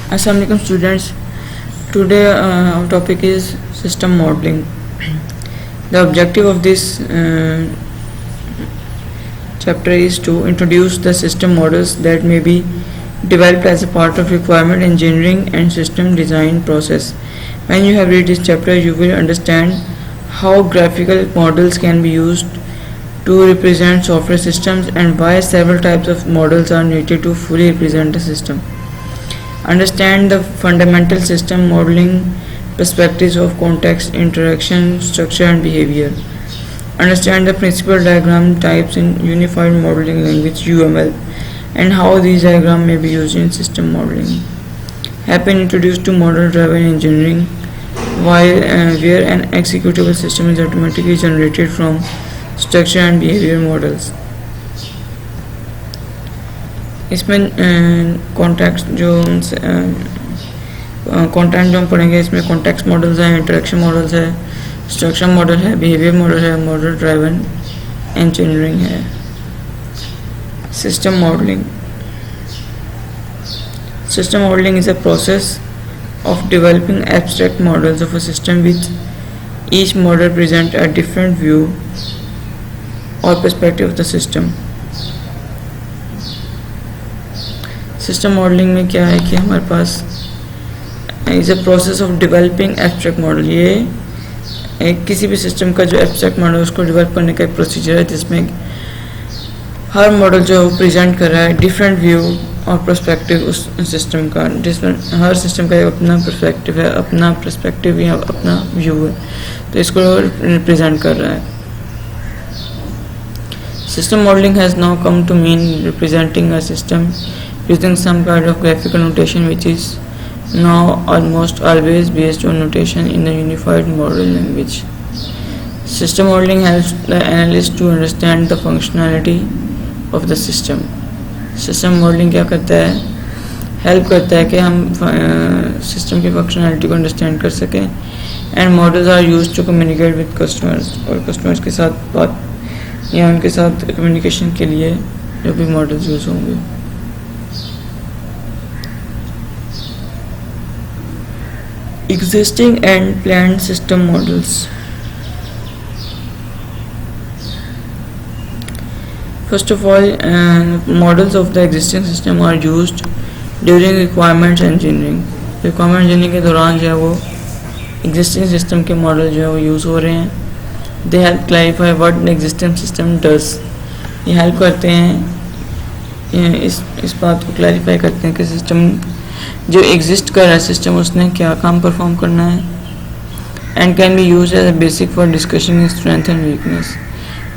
Assalamualaikum students. Today our topic is system modeling. The objective of this chapter is to introduce the system models that may be developed as a part of requirement engineering and system design process. When you have read this chapter, you will understand how graphical models can be used to represent software systems and why several types of models are needed to fully represent a system. Understand the fundamental system modeling perspectives of context, interaction, structure, and behavior. Understand the principal diagram types in Unified Modeling Language (UML) and how these diagrams may be used in system modeling. Have been introduced to model-driven engineering, where an executable system is automatically generated from structure and behavior models. इसमें context जो content जो हम पढ़ेंगे इसमें context models हैं, interaction models है, structure model है, behaviour model है, मॉडल ड्राइवन इंजीनियरिंग है. System modelling. System modeling is a process of developing abstract models of a system with each model present a different view or perspective of the system. System modelling में क्या है कि हमारे पास is a process of developing abstract model. ये एक किसी भी सिस्टम का जो एब्स्ट्रैक्ट मॉडल उसको डेवलप करने का एक प्रोसीजर है जिसमें हर मॉडल जो प्रेजेंट कर रहा है डिफरेंट व्यू और पर्सपेक्टिव उस सिस्टम का, जिसमें हर सिस्टम का एक अपना पर्सपेक्टिव है, अपना पर्सपेक्टिव या अपना व्यू है, तो इसको रिप्रेजेंट कर रहा है. System modelling has now come to mean representing a system using some kind of graphical notation, which is now almost always based on notation in the Unified Modeling Language. System modeling helps the analyst to understand the functionality of the system. System modeling क्या करता है, help करता है कि हम system की functionality को understand कर सकें. And models are used to communicate with customers, और कस्टमर्स के साथ बात या उनके साथ कम्युनिकेशन के लिए जो भी मॉडल्स यूज़ होंगे. Existing and planned system models. First of all, models of the existing system are used during requirements engineering. Requirement engineering के दौरान जो है वो existing system के मॉडल जो है वो यूज़ हो रहे हैं. They help clarify what the existing system does. ये हेल्प करते हैं, इस बात को क्लैरिफाई करते हैं कि सिस्टम जो एग्जिस्ट कर रहा है सिस्टम उसने क्या काम परफॉर्म करना है. And can be use as a basic for discussion in strength and weakness.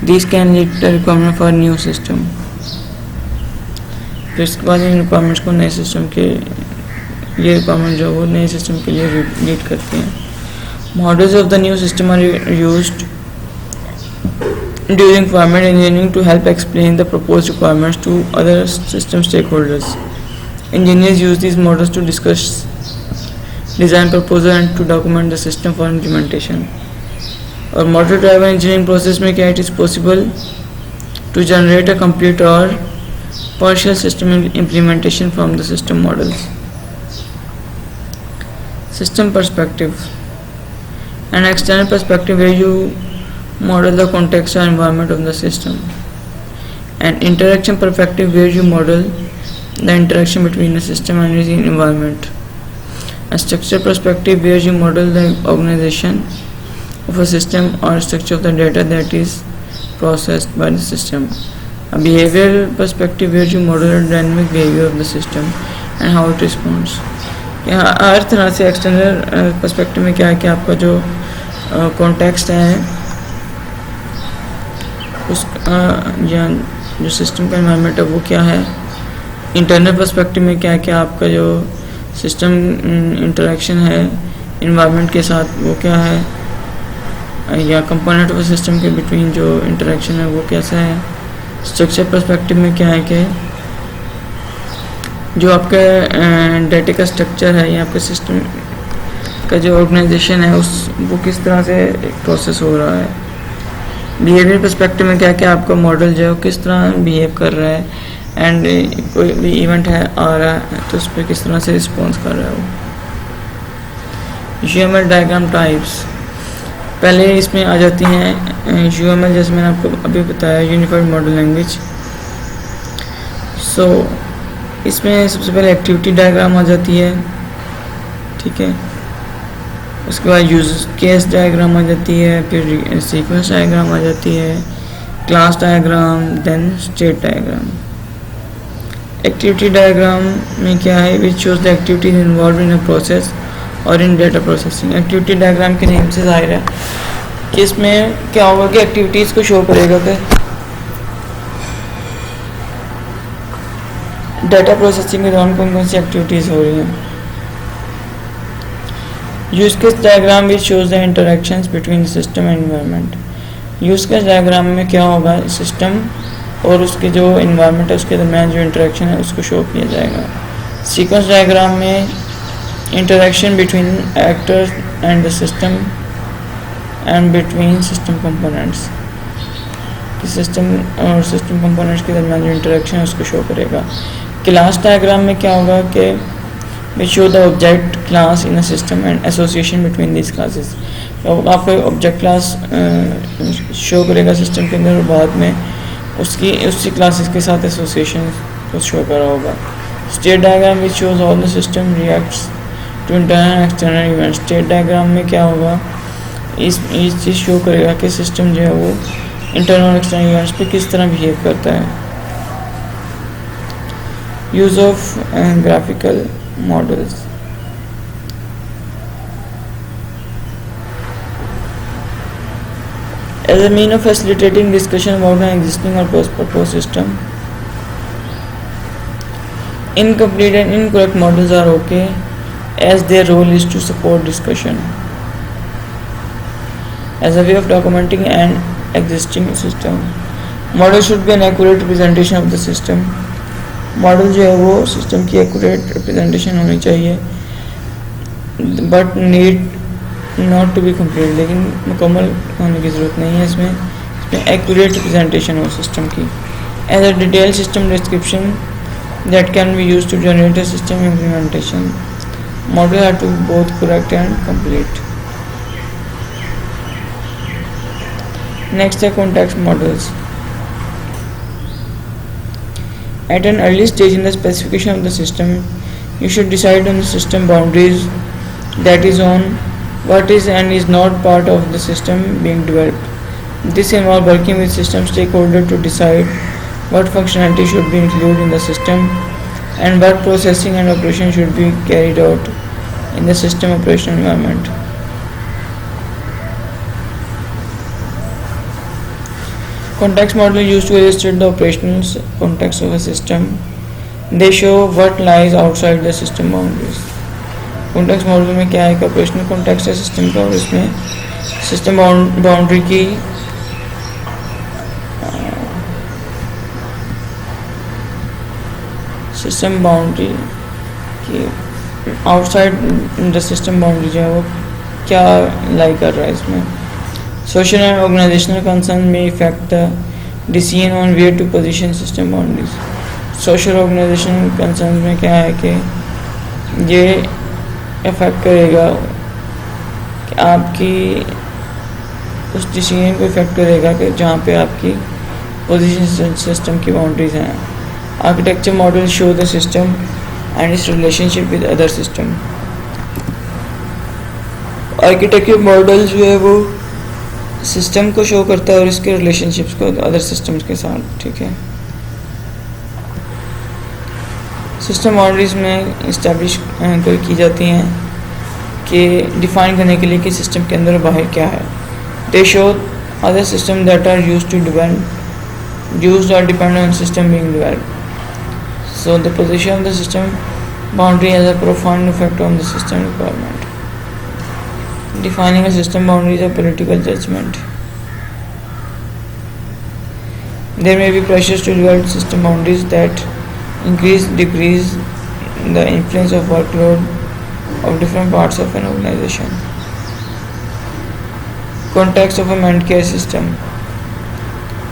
This can lead the requirement for new system. फिर इसके बाद इन रिक्वायरमेंट्स को नए सिस्टम के ये रिक्वायरमेंट जो वो नए सिस्टम के लिए लीड करते हैं. Models of the new system are used during requirement engineering to help explain the proposed requirements to other system stakeholders. Engineers use these models to discuss design proposal and to document the system for implementation. और model driven engineering process में क्या it is possible to generate a complete or partial system implementation from the system models. System perspective. An external perspective where you model the context or environment of the system. An interaction perspective where you model the interaction between the system and its environment. A structure perspective where you model the organization of a system or structure of the data that is processed by the system. A behavioral perspective where you model the dynamic behavior of the system and how it responds. यहाँ हर तरह से external perspective में क्या है कि आपका जो context है उस या जो सिस्टम का एनवायरनमेंट है वो क्या है. इंटरनल पर्सपेक्टिव में क्या है कि आपका जो सिस्टम इंटरेक्शन है एनवायरनमेंट के साथ वो क्या है, या कंपोनेंट ऑफ सिस्टम के बिटवीन जो इंटरेक्शन है वो कैसा है. स्ट्रक्चर पर्सपेक्टिव में क्या है कि जो आपका डाटा का स्ट्रक्चर है या आपके सिस्टम का जो ऑर्गेनाइजेशन है उस वो किस तरह से प्रोसेस हो रहा है. बिहेवियर पर्सपेक्टिव में क्या क्या आपका मॉडल जो है वो किस तरह बिहेव कर रहा है एंड कोई भी इवेंट है आ रहा है तो उस पर किस तरह से रिस्पॉन्स कर रहा है वो। UML डायग्राम टाइप्स, पहले इसमें आ जाती हैं UML, जैसे मैंने आपको अभी बताया, यूनिफाइड मॉडल लैंग्वेज। सो इसमें सबसे पहले एक्टिविटी डायग्राम आ जाती है, ठीक है। उसके बाद यूज केस डायग्राम आ जाती है, फिर सीक्वेंस डायग्राम आ जाती है, class diagram, then state diagram. Activity diagram में क्या है, which shows the activities involved in a process और in data processing. Activity diagram के नेम से जाहिर है कि इसमें क्या होगा कि एक्टिविटीज़ को शो करेगा कि डेटा प्रोसेसिंग के दौरान कौन कौन सी एक्टिविटीज़ हो रही हैं। Use case diagram which shows the interactions between system and environment. Use case diagram में क्या होगा, सिस्टम और उसके जो इन्वायरमेंट है उसके दरमियान जो इंटरेक्शन है उसको शो किया जाएगा। सीक्वेंस डायग्राम में interaction between actors and the system and between system components, कि सिस्टम और सिस्टम कंपोनेंट्स के दरमियान जो इंटरेक्शन है उसको शो करेगा। क्लास डायग्राम में क्या होगा कि we show the object class in a system and association between this classes. आपको ऑब्जेक्ट क्लास शो करेगा सिस्टम के अंदर और बाद में उसी क्लासेस के साथ एसोसिएशन को शो करा होगा। State diagram which shows all the system reacts to internal external event. State diagram में क्या होगा, इस चीज़ शो करेगा कि सिस्टम जो है वो इंटरनल एक्सटर्नल इवेंट्स पे किस तरह बिहेव करता है। Use of graphical models, as a mean of facilitating discussion about an existing or proposed system. Incomplete and incorrect models are okay, as their role is to support discussion as a way of documenting an existing system. Model should be an accurate representation of the system. Model जो है वो system की accurate representation होनी चाहिए, but need not to be complete, लेकिन मुकम्मल होने की ज़रूरत नहीं है इसमें accurate representation हो सिस्टम की। As a detailed system description that can be used to generate a system implementation. Model have to be both correct and complete. Next are context models. At an early stage in the specification of the system, you should decide on the system boundaries, that is on what is and is not part of the system being developed. This involves working with system stakeholders to decide what functionality should be included in the system and what processing and operation should be carried out in the system operational environment. Context model used to illustrate the operational context of a system. They show what lies outside the system boundaries. Context model में क्या है कि operational context है system का और इसमें system boundary की system boundary की आउटसाइड द सिस्टम बाउंड्री जो है वो क्या लाई कर रहा है इसमें। सोशल एंड ऑर्गेनाइजेशनल कंसर्न में effect the decision on where to position system boundaries. Social organisational concern में क्या है कि ये इफेक्ट करेगा कि आपकी उस डिसीजन को इफेक्ट करेगा कि जहाँ पे आपकी पोजीशन सिस्टम की बाउंड्रीज हैं। Architecture models show the system and its relationship with other system. Architecture model जो है वो सिस्टम को शो करता है और इसके रिलेशनशिप्स को अदर सिस्टम्स के साथ, ठीक है। सिस्टम बाउंड्रीज में इस्टेब्लिश की जाती हैं कि डिफाइन करने के लिए कि सिस्टम के अंदर और बाहर क्या है। They show other system that are used to depend used or depend on system being developed. So the position of the system boundary has a profound effect on the system requirement. Defining a system boundary is a political judgment. There may be pressures to develop system boundaries that decrease the influence of workload of different parts of an organization. Context of a managed care system.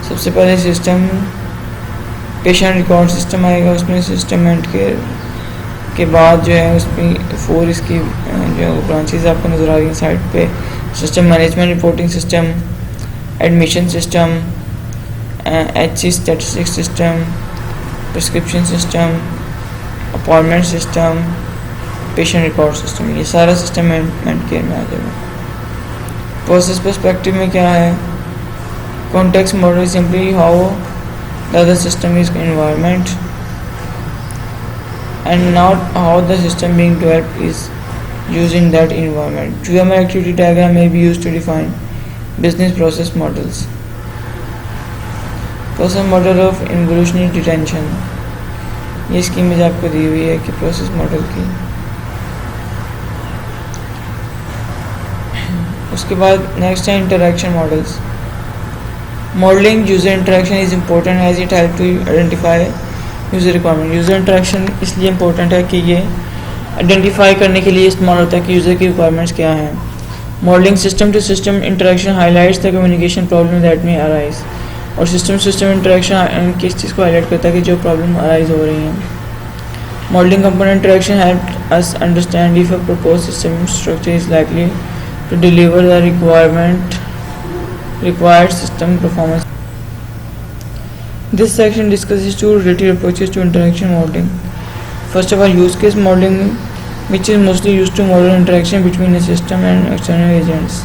सबसे पहले system patient record system आएगा, उसमें system and के बाद जो है उसमें 4 इसकी जो ब्रांचेज आपको नज़र आ रही हैं साइड पे। System management reporting system, admission system, HC statistics system, prescription system, appointment system, patient record system, ये सारा सिस्टम एंड केयर में आ जाएगा। प्रोसेस पर्सपेक्टिव में क्या है? Context model simply how the other system is environment and not how the system being developed is used in that environment. UML activity diagram may be used to define business process models. Process model of evolutionary detention. ये इसकी image आपको दी हुई है कि process model की। उसके बाद next है interaction models. Modelling user interaction is important as it help to identify user requirement. User interaction इसलिए इंपॉर्टेंट है कि ये आइडेंटिफाई करने के लिए इस्तेमाल होता है कि यूज़र की रिक्वायरमेंट्स क्या हैं। Modelling system to system interaction highlights the communication problem that may arise. और सिस्टम सिस्टम इंटरेक्शन किस चीज़ को हाईलाइट करता है कि जो प्रॉब्लम अराइज हो रही हैं। Modelling component interaction help us understand if a proposed system structure is likely to deliver the required system performance. This section discusses two related approaches to interaction modeling. First of all, use case modeling, which is mostly used to model interaction between a system and external agents,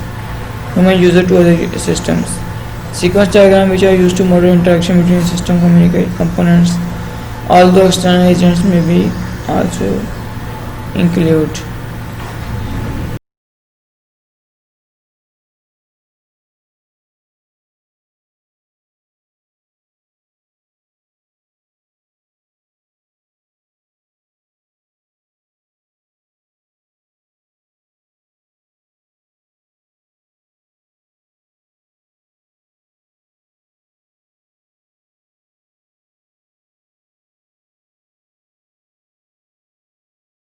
human user to other systems. Sequence diagram, which are used to model interaction between system components, although external agents may be also included.